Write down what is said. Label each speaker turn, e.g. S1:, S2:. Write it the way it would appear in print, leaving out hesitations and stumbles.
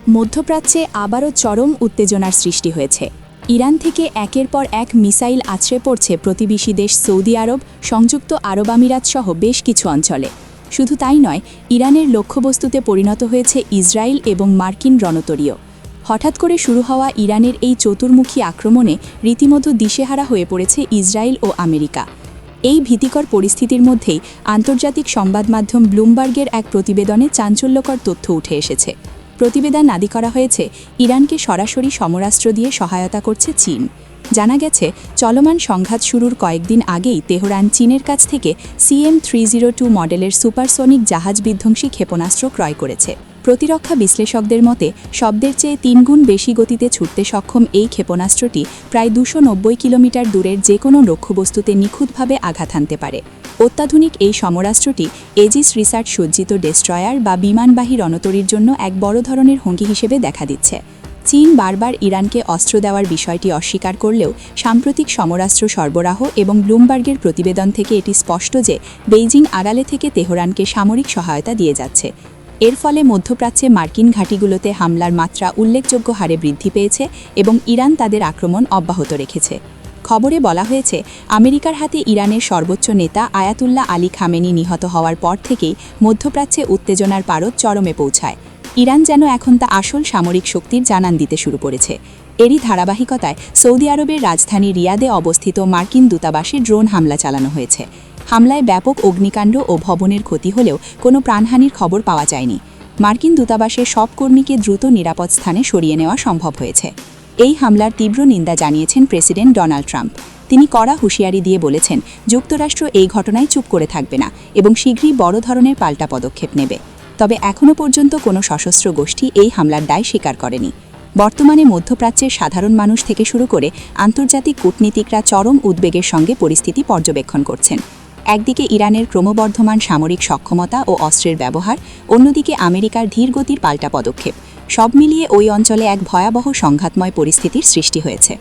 S1: মধ্যপ্রাচ্যে আবারও চরম উত্তেজনার সৃষ্টি হয়েছে। ইরান থেকে একের পর এক মিসাইল আছড়ে পড়ছে প্রতিবেশী দেশ সৌদি আরব, সংযুক্ত আরব আমিরাত সহ বেশ কিছু অঞ্চলে। শুধু তাই নয়, ইরানের লক্ষ্যবস্তুতে পরিণত হয়েছে ইসরায়েল এবং মার্কিন রণতরীয়। হঠাৎ করে শুরু হওয়া ইরানের এই চতুর্মুখী আক্রমণে রীতিমতো দিশেহারা হয়ে পড়েছে ইসরায়েল ও আমেরিকা। এই ভীতিকর পরিস্থিতির মধ্যেই আন্তর্জাতিক সংবাদ মাধ্যম ব্লুমবার্গের এক প্রতিবেদনে চাঞ্চল্যকর তথ্য উঠে এসেছে। প্রতিবেদন আদি করা হয়েছে ইরানকে সরাসরি সমরাস্ত্র দিয়ে সহায়তা করছে চীন। জানা গেছে, চলমান সংঘাত শুরুর কয়েকদিন আগেই তেহরান চীনের কাছ থেকে CM-302 মডেলের সুপারসনিক জাহাজ বিধ্বংসী ক্ষেপণাস্ত্র ক্রয় করেছে। প্রতিরক্ষা বিশ্লেষকদের মতে শব্দের চেয়ে 3 গুণ বেশি গতিতে ছুটতে সক্ষম এই ক্ষেপণাস্ত্রটি প্রায় 290 কিলোমিটার দূরের যে কোনো লক্ষ্যবস্তুতে নিখুঁতভাবে আঘাত হানতে পারে। অত্যাধুনিক এই সমরাস্ত্রটি এজিস রিসার্চ সজ্জিত ডেস্ট্রয়ার বা বিমানবাহী রণতরীর জন্য এক বড় ধরনের হুমকি হিসেবে দেখা দিচ্ছে। চীন বারবার ইরানকে অস্ত্র দেওয়ার বিষয়টি অস্বীকার করলেও সাম্প্রতিক সমরাস্ত্র সরবরাহ এবং ব্লুমবার্গের প্রতিবেদন থেকে এটি স্পষ্ট যে বেইজিং আড়ালে থেকে তেহরানকে সামরিক সহায়তা দিয়ে যাচ্ছে। এর ফলে মধ্যপ্রাচ্যে মার্কিন ঘাঁটিগুলোতে হামলার মাত্রা উল্লেখযোগ্য হারে বৃদ্ধি পেয়েছে এবং ইরান তাদের আক্রমণ অব্যাহত রেখেছে। খবরে বলা হয়েছে, আমেরিকার হাতে ইরানের সর্বোচ্চ নেতা আয়াতুল্লাহ আলী খামেনি নিহত হওয়ার পর থেকেই মধ্যপ্রাচ্যে উত্তেজনার পারদ চরমে পৌঁছায়। ইরান যেন এখন তা আসল সামরিক শক্তির জানান দিতে শুরু করেছে। এরই ধারাবাহিকতায় সৌদি আরবের রাজধানী রিয়াদে অবস্থিত মার্কিন দূতাবাসে ড্রোন হামলা চালানো হয়েছে। হামলায় ব্যাপক অগ্নিকাণ্ড ও ভবনের ক্ষতি হলেও কোনো প্রাণহানির খবর পাওয়া যায়নি। মার্কিন দূতাবাসের সব কর্মীকে দ্রুত নিরাপদ স্থানে সরিয়ে নেওয়া সম্ভব হয়েছে। এই হামলার তীব্র নিন্দা জানিয়েছেন প্রেসিডেন্ট ডোনাল্ড ট্রাম্প। তিনি কড়া হুঁশিয়ারি দিয়ে বলেছেন, যুক্তরাষ্ট্র এই ঘটনায় চুপ করে থাকবে না এবং শীঘ্রই বড় ধরনের পাল্টা পদক্ষেপ নেবে। তবে এখনও পর্যন্ত কোনো সশস্ত্র গোষ্ঠী এই হামলার দায় স্বীকার করেনি। বর্তমানে মধ্যপ্রাচ্যের সাধারণ মানুষ থেকে শুরু করে আন্তর্জাতিক কূটনীতিকরা চরম উদ্বেগের সঙ্গে পরিস্থিতি পর্যবেক্ষণ করছেন। একদিকে ইরানের ক্রমবর্ধমান সামরিক সক্ষমতা ও অস্ত্রের ব্যবহার, অন্যদিকে আমেরিকার ধীরগতির পাল্টা পদক্ষেপ, সব মিলিয়ে ওই অঞ্চলে এক ভয়াবহ সংঘাতময় পরিস্থিতির সৃষ্টি হয়েছে।